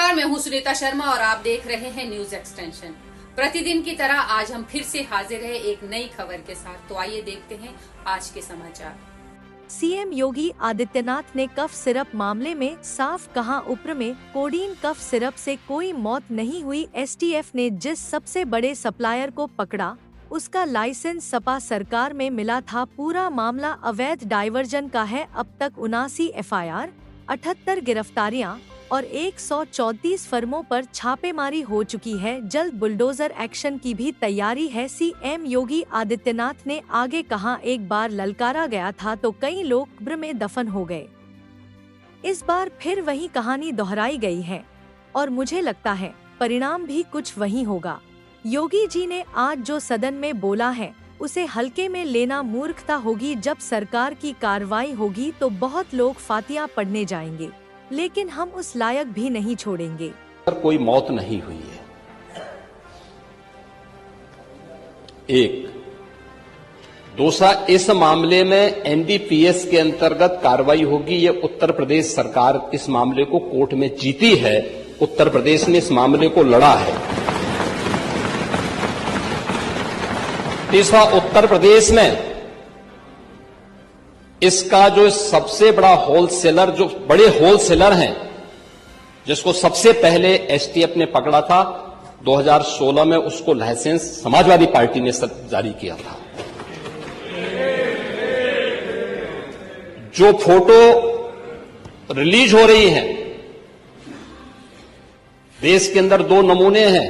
नमस्कार, मैं हूं सुनीता शर्मा और आप देख रहे हैं न्यूज एक्सटेंशन। प्रतिदिन की तरह आज हम फिर से हाजिर हैं एक नई खबर के साथ। तो आइए देखते हैं आज के समाचार। सीएम योगी आदित्यनाथ ने कफ सिरप मामले में साफ कहा, उप्र में कोडीन कफ सिरप से कोई मौत नहीं हुई। एसटीएफ ने जिस सबसे बड़े सप्लायर को पकड़ा उसका लाइसेंस सपा सरकार में मिला था। पूरा मामला अवैध डायवर्जन का है। अब तक 79 एफआईआर, 78 गिरफ्तारियां और 134 फर्मों पर छापेमारी हो चुकी है। जल्द बुलडोजर एक्शन की भी तैयारी है। सीएम योगी आदित्यनाथ ने आगे कहा, एक बार ललकारा गया था तो कई लोग कब्र में दफन हो गए। इस बार फिर वही कहानी दोहराई गई है और मुझे लगता है परिणाम भी कुछ वही होगा। योगी जी ने आज जो सदन में बोला है उसे हल्के में लेना मूर्खता होगी। जब सरकार की कार्रवाई होगी तो बहुत लोग फातिया पढ़ने जाएंगे, लेकिन हम उस लायक भी नहीं छोड़ेंगे। कोई मौत नहीं हुई है। एक दूसरा, इस मामले में एनडीपीएस के अंतर्गत कार्रवाई होगी। ये उत्तर प्रदेश सरकार इस मामले को कोर्ट में जीती है। उत्तर प्रदेश ने इस मामले को लड़ा है। तीसरा, उत्तर प्रदेश में इसका जो सबसे बड़ा होलसेलर, जो बड़े होलसेलर हैं, जिसको सबसे पहले एसटीएफ ने पकड़ा था 2016 में, उसको लाइसेंस समाजवादी पार्टी ने जारी किया था। जो फोटो रिलीज हो रही हैं, देश के अंदर दो नमूने हैं,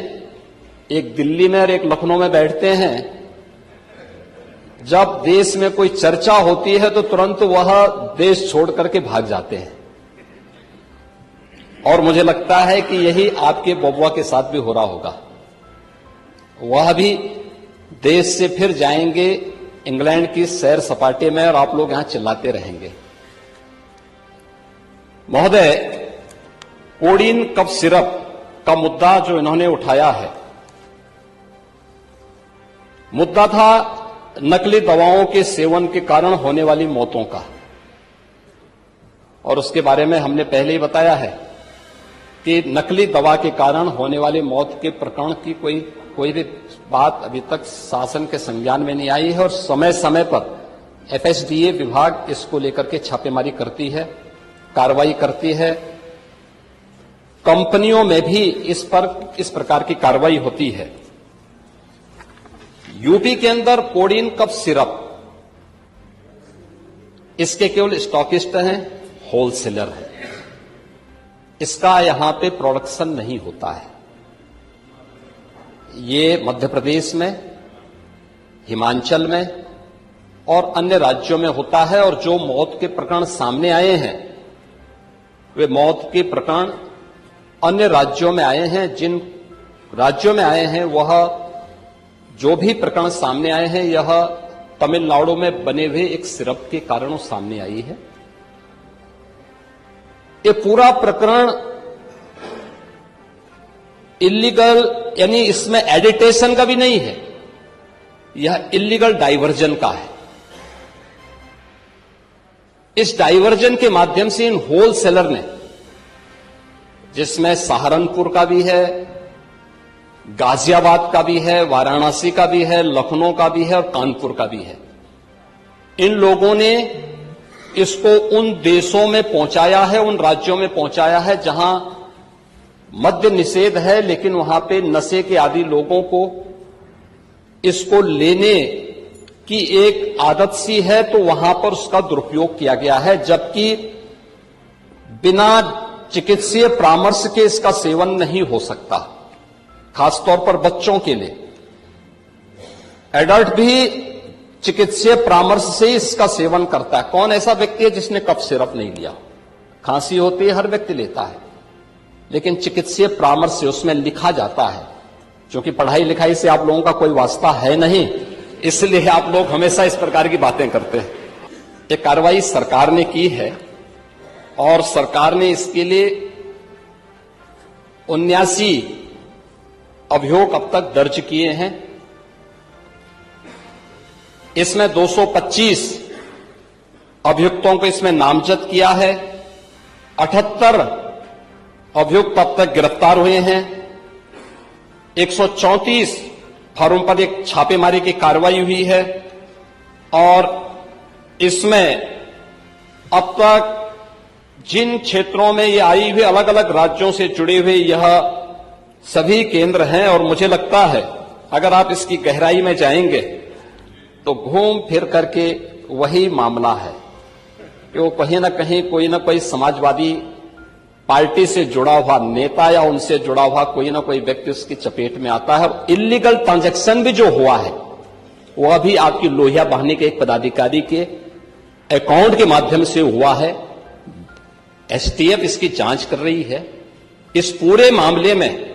एक दिल्ली में और एक लखनऊ में बैठते हैं। जब देश में कोई चर्चा होती है तो तुरंत वह देश छोड़ करके भाग जाते हैं। और मुझे लगता है कि यही आपके बबुआ के साथ भी हो रहा होगा। वह भी देश से फिर जाएंगे इंग्लैंड की सैर सपाटे में और आप लोग यहां चिल्लाते रहेंगे। महोदय, कोडीन कफ सिरप का मुद्दा जो इन्होंने उठाया है, मुद्दा था नकली दवाओं के सेवन के कारण होने वाली मौतों का। और उसके बारे में हमने पहले ही बताया है कि नकली दवा के कारण होने वाली मौत के प्रकरण की कोई भी बात अभी तक शासन के संज्ञान में नहीं आई है। और समय समय पर एफएसडीए विभाग इसको लेकर के छापेमारी करती है, कार्रवाई करती है। कंपनियों में भी इस प्रकार की कार्रवाई होती है। यूपी के अंदर कोडीन कफ सिरप, इसके केवल स्टॉकिस्ट हैं, होलसेलर हैं। इसका यहां पे प्रोडक्शन नहीं होता है। ये मध्य प्रदेश में, हिमाचल में और अन्य राज्यों में होता है। और जो मौत के प्रकरण सामने आए हैं, वे मौत के प्रकरण अन्य राज्यों में आए हैं। जिन राज्यों में आए हैं, वह जो भी प्रकरण सामने आए हैं, यह तमिलनाडु में बने हुए एक सिरप के कारण सामने आई है। ये पूरा प्रकरण इलीगल, यानी इसमें एडिटेशन का भी नहीं है, यह इलीगल डाइवर्जन का है। इस डाइवर्जन के माध्यम से इन होलसेलर ने, जिसमें सहारनपुर का भी है, गाजियाबाद का भी है, वाराणसी का भी है, लखनऊ का भी है और कानपुर का भी है, इन लोगों ने इसको उन देशों में पहुंचाया है, उन राज्यों में पहुंचाया है जहां मद्य निषेध है, लेकिन वहां पे नशे के आदी लोगों को इसको लेने की एक आदत सी है, तो वहां पर उसका दुरुपयोग किया गया है। जबकि बिना चिकित्सीय परामर्श के इसका सेवन नहीं हो सकता, खासतौर पर बच्चों के लिए। एडल्ट भी चिकित्सीय परामर्श से इसका सेवन करता है। कौन ऐसा व्यक्ति है जिसने कफ सिरप नहीं लिया? खांसी होती है, हर व्यक्ति लेता है, लेकिन चिकित्सीय परामर्श से उसमें लिखा जाता है। क्योंकि पढ़ाई लिखाई से आप लोगों का कोई वास्ता है नहीं, इसलिए आप लोग हमेशा इस प्रकार की बातें करते हैं। ये कार्रवाई सरकार ने की है और सरकार ने इसके लिए 79 अभियोग अब तक दर्ज किए हैं। इसमें 225 अभियुक्तों को इसमें नामजद किया है। 78 अभियुक्त अब तक गिरफ्तार हुए हैं। 134 फर्म पर एक छापेमारी की कार्रवाई हुई है और इसमें अब तक जिन क्षेत्रों में ये आई हुई अलग अलग राज्यों से जुड़े हुए यह सभी केंद्र हैं और मुझे लगता है अगर आप इसकी गहराई में जाएंगे तो घूम फिर करके वही मामला है कि वो कहीं ना कहीं कोई ना कोई समाजवादी पार्टी से जुड़ा हुआ नेता या उनसे जुड़ा हुआ कोई ना कोई व्यक्ति उसकी चपेट में आता है। और इलीगल ट्रांजैक्शन भी जो हुआ है वह भी आपकी लोहिया बहाने के एक पदाधिकारी के अकाउंट के माध्यम से हुआ है। एसटीएफ इसकी जांच कर रही है। इस पूरे मामले में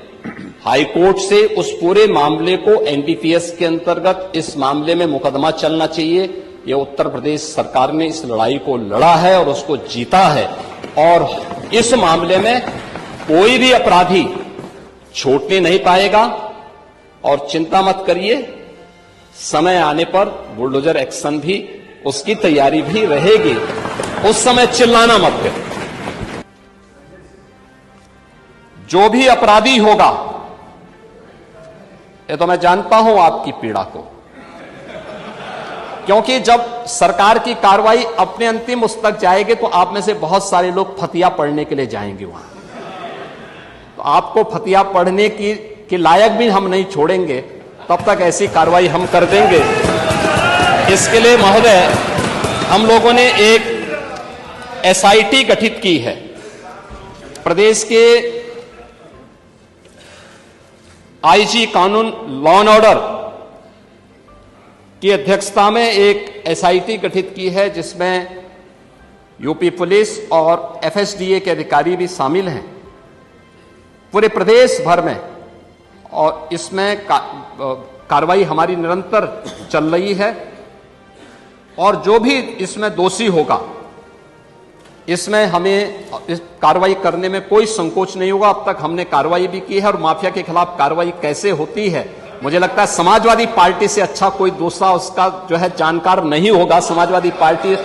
हाईकोर्ट से उस पूरे मामले को एनडीपीएस के अंतर्गत इस मामले में मुकदमा चलना चाहिए। ये उत्तर प्रदेश सरकार ने इस लड़ाई को लड़ा है और उसको जीता है और इस मामले में कोई भी अपराधी छूटने नहीं पाएगा। और चिंता मत करिए, समय आने पर बुलडोजर एक्शन भी उसकी तैयारी भी रहेगी। उस समय चिल्लाना मत करिए। जो भी अपराधी होगा, ये तो मैं जानता हूं आपकी पीड़ा को, क्योंकि जब सरकार की कार्रवाई अपने अंतिम उस तक जाएगी तो आप में से बहुत सारे लोग फतिया पढ़ने के लिए जाएंगे वहां। तो आपको फतिया पढ़ने की लायक भी हम नहीं छोड़ेंगे, तब तक ऐसी कार्रवाई हम कर देंगे। इसके लिए महोदय हम लोगों ने एक एसआईटी गठित की है। प्रदेश के आईजी कानून लॉ एंड ऑर्डर की अध्यक्षता में एक एसआईटी गठित की है जिसमें यूपी पुलिस और एफएसडीए के अधिकारी भी शामिल हैं पूरे प्रदेश भर में। और इसमें कार्रवाई हमारी निरंतर चल रही है और जो भी इसमें दोषी होगा इसमें हमें इस कार्रवाई करने में कोई संकोच नहीं होगा। अब तक हमने कार्रवाई भी की है और माफिया के खिलाफ कार्रवाई कैसे होती है मुझे लगता है समाजवादी पार्टी से अच्छा कोई दूसरा उसका जो है जानकार नहीं होगा। समाजवादी पार्टी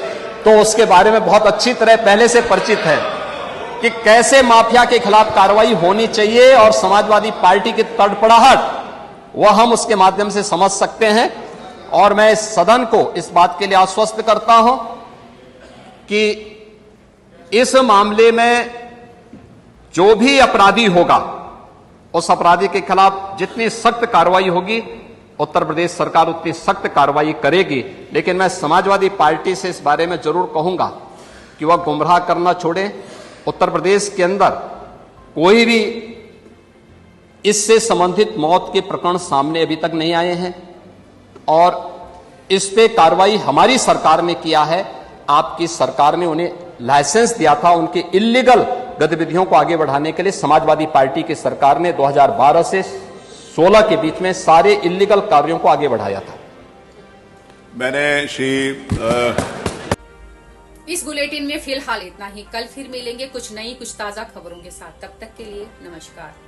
तो उसके बारे में बहुत अच्छी तरह पहले से परिचित है कि कैसे माफिया के खिलाफ कार्रवाई होनी चाहिए और समाजवादी पार्टी की तड़पड़ाहट वह हम उसके माध्यम से समझ सकते हैं। और मैं इस सदन को इस बात के लिए आश्वस्त करता हूं कि इस मामले में जो भी अपराधी होगा उस अपराधी के खिलाफ जितनी सख्त कार्रवाई होगी उत्तर प्रदेश सरकार उतनी सख्त कार्रवाई करेगी। लेकिन मैं समाजवादी पार्टी से इस बारे में जरूर कहूंगा कि वह गुमराह करना छोड़े। उत्तर प्रदेश के अंदर कोई भी इससे संबंधित मौत के प्रकरण सामने अभी तक नहीं आए हैं और इस पे कार्रवाई हमारी सरकार ने किया है। आपकी सरकार ने उन्हें लाइसेंस दिया था उनके इलीगल गतिविधियों को आगे बढ़ाने के लिए। समाजवादी पार्टी की सरकार ने 2012 से 16 के बीच में सारे इलीगल कार्यों को आगे बढ़ाया था। मैंने इस बुलेटिन में फिलहाल इतना ही। कल फिर मिलेंगे कुछ नई कुछ ताजा खबरों के साथ। तब तक के लिए नमस्कार।